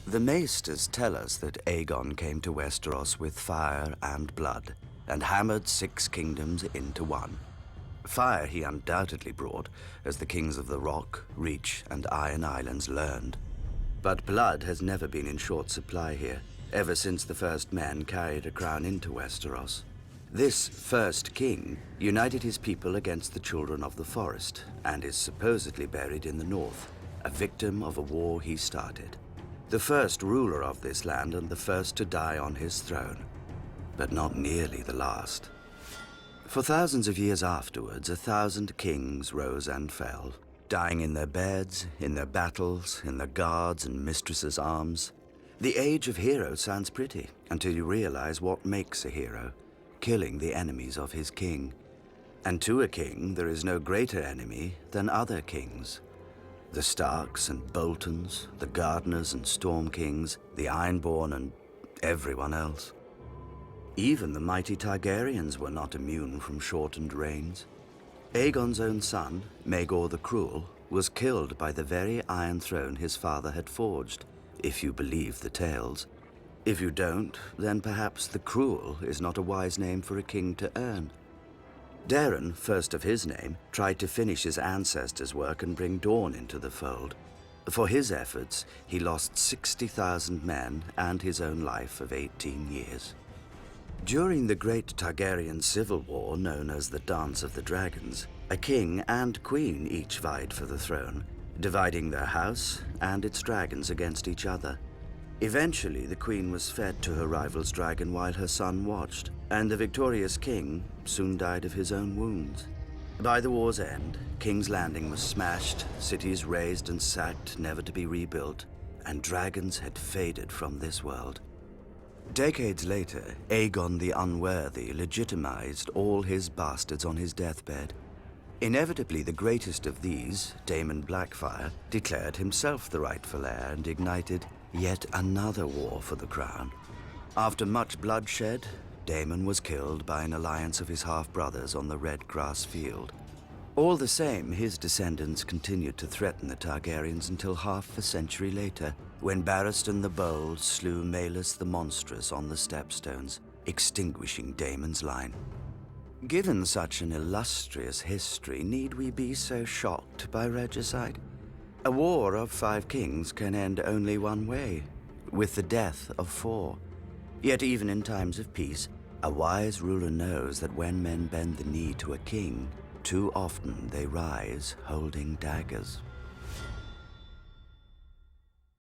The maesters tell us that Aegon came to Westeros with fire and blood, and hammered 6 kingdoms into one. Fire he undoubtedly brought, as the kings of the Rock, Reach, and Iron Islands learned. But blood has never been in short supply here, ever since the first men carried a crown into Westeros. This first king united his people against the children of the forest, and is supposedly buried in the north, a victim of a war he started. The first ruler of this land and the first to die on his throne, but not nearly the last. For thousands of years afterwards, 1,000 kings rose and fell, dying in their beds, in their battles, in their guards' and mistresses' arms. The age of heroes sounds pretty until you realize what makes a hero: killing the enemies of his king. And to a king, there is no greater enemy than other kings. The Starks and Boltons, the Gardeners and Storm Kings, the Ironborn and everyone else. Even the mighty Targaryens were not immune from shortened reigns. Aegon's own son, Maegor the Cruel, was killed by the very Iron Throne his father had forged, if you believe the tales. If you don't, then perhaps the Cruel is not a wise name for a king to earn. Daeron, first of his name, tried to finish his ancestors' work and bring Dawn into the fold. For his efforts, he lost 60,000 men and his own life of 18 years. During the Great Targaryen Civil War, known as the Dance of the Dragons, a king and queen each vied for the throne, dividing their house and its dragons against each other. Eventually, the queen was fed to her rival's dragon while her son watched, and the victorious king soon died of his own wounds. By the war's end, King's Landing was smashed, cities razed and sacked, never to be rebuilt, and dragons had faded from this world. Decades later, Aegon the Unworthy legitimized all his bastards on his deathbed. Inevitably, the greatest of these, Daemon Blackfyre, declared himself the rightful heir and ignited yet another war for the crown. After much bloodshed, Daemon was killed by an alliance of his half-brothers on the Red Grass Field. All the same, his descendants continued to threaten the Targaryens until half a century later, when Barristan the Bold slew Maelys the Monstrous on the Stepstones, extinguishing Daemon's line. Given such an illustrious history, need we be so shocked by regicide? A war of 5 kings can end only one way, with the death of 4. Yet even in times of peace, a wise ruler knows that when men bend the knee to a king, too often they rise holding daggers.